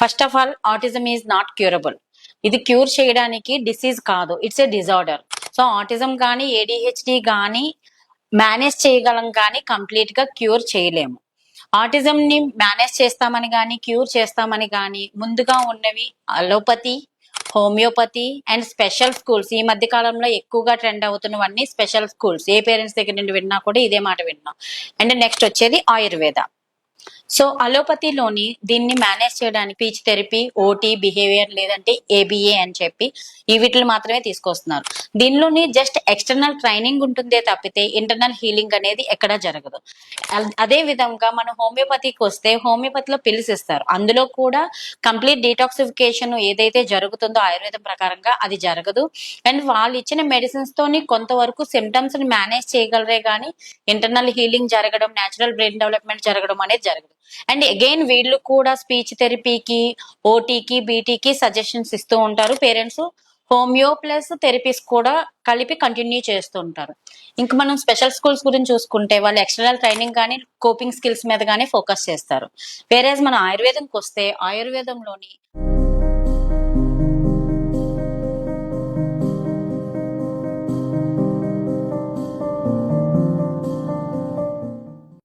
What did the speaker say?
First of all autism is not curable. ఇది cure చేయడానికి disease కాదు, it's a disorder. So autism కానీ ADHD కానీ మేనేజ్ చేయగలం కానీ కంప్లీట్ గా క్యూర్ చేయలేము. ఆటిజం ని మేనేజ్ చేస్తామని కానీ క్యూర్ చేస్తామని కానీ ముందుగా ఉన్నవి allopathy, homeopathy and special schools. ఈ మధ్య కాలంలో ఎక్కువగా ట్రెండ్ అవుతున్నవన్నీ స్పెషల్ స్కూల్స్. ఏ పేరెంట్స్ దగ్గర నుండి విన్నా కూడా ఇదే మాట విన్నాం. అండ్ నెక్స్ట్ వచ్చేది ఆయుర్వేద. సో అలోపతిలోని దీన్ని మేనేజ్ చేయడానికి స్పీచ్ థెరపీ, ఓటీ, బిహేవియర్ లేదంటే ఏబిఏ అని చెప్పి ఈ వీటిని మాత్రమే తీసుకొస్తున్నారు. దీనిలోని జస్ట్ ఎక్స్టర్నల్ ట్రైనింగ్ ఉంటుందే తప్పితే ఇంటర్నల్ హీలింగ్ అనేది ఎక్కడా జరగదు. అదే విధంగా మనం హోమియోపతికి వస్తే హోమియోపతిలో పిల్స్ ఇస్తారు. అందులో కూడా కంప్లీట్ డీటాక్సిఫికేషన్ ఏదైతే జరుగుతుందో ఆయుర్వేదం ప్రకారంగా అది జరగదు. అండ్ వాళ్ళు ఇచ్చిన మెడిసిన్స్ తోని కొంతవరకు సిమ్టమ్స్ ని మేనేజ్ చేయగలరే కానీ ఇంటర్నల్ హీలింగ్ జరగడం, నేచురల్ బ్రెయిన్ డెవలప్మెంట్ జరగడం అనేది జరగదు. అండ్ అగైన్ వీళ్ళు కూడా స్పీచ్ థెరపీకి, ఓటీకి, బీటీకి సజెషన్స్ ఇస్తూ ఉంటారు పేరెంట్స్. హోమియో ప్లస్ థెరపీస్ కూడా కలిపి కంటిన్యూ చేస్తూ ఉంటారు. ఇంకా మనం స్పెషల్ స్కూల్స్ గురించి చూసుకుంటే వాళ్ళు ఎక్స్టర్నల్ ట్రైనింగ్ కానీ కోపింగ్ స్కిల్స్ మీద కానీ ఫోకస్ చేస్తారు. వేరేజ్ మనం ఆయుర్వేదంకి వస్తే ఆయుర్వేదంలోని